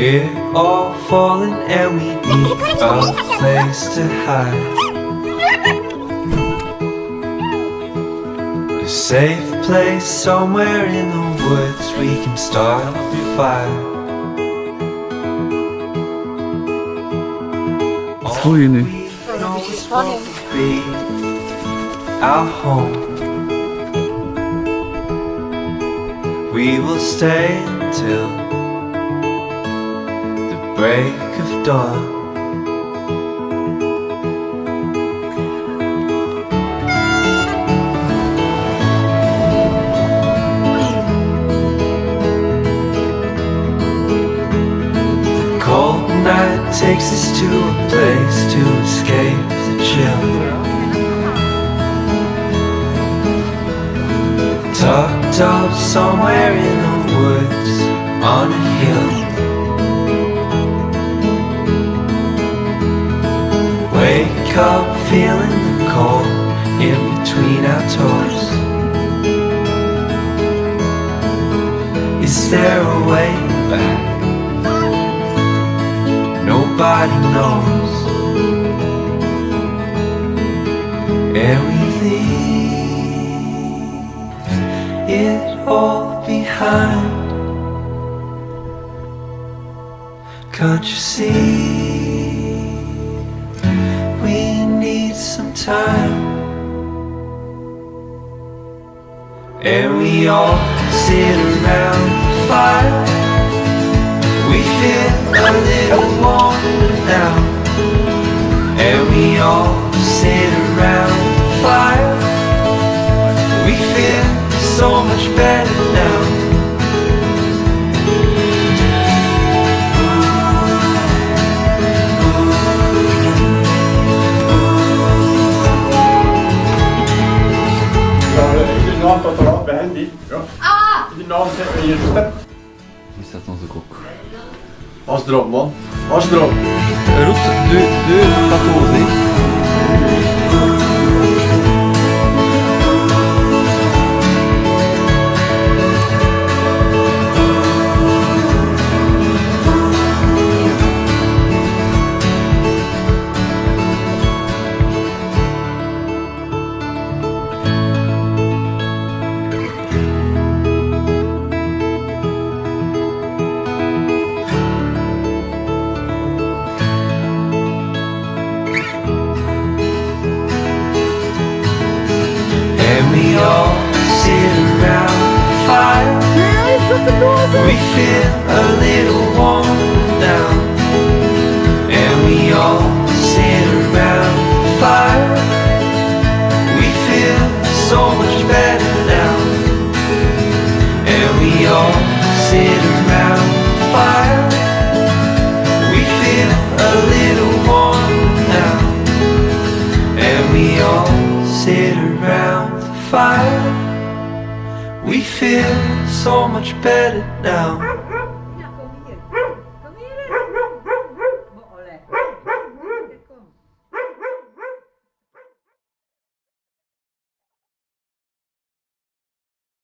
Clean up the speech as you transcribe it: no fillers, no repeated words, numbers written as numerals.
We're all falling and we need a place to hide. A safe place somewhere in the woods we can start a fire. Voel je nu? Be our home. We will stay until the break of dawn. The cold night takes us to a place to escape the chill. Tucked up somewhere in the woods on a hill. Wake up feeling the cold in between our toes. Is there a way back? Nobody knows. And we leave it all behind. Can't you see? We need some time. And we all sit around the fire. We feel a little warm now. And we all sit around the fire. We feel so much better now. Dinant tot erop bij hen die. Ja. Dinant zit in je step. Hier staat onze kok. Was erop man. Was erop. Roept de plateaus, hè. We all sit around the fire. We feel a little warm now. And we all sit around the fire. We feel so much better now. And we all sit around the fire. We feel a little warm now. And we all sit around fire. We feel so much better now.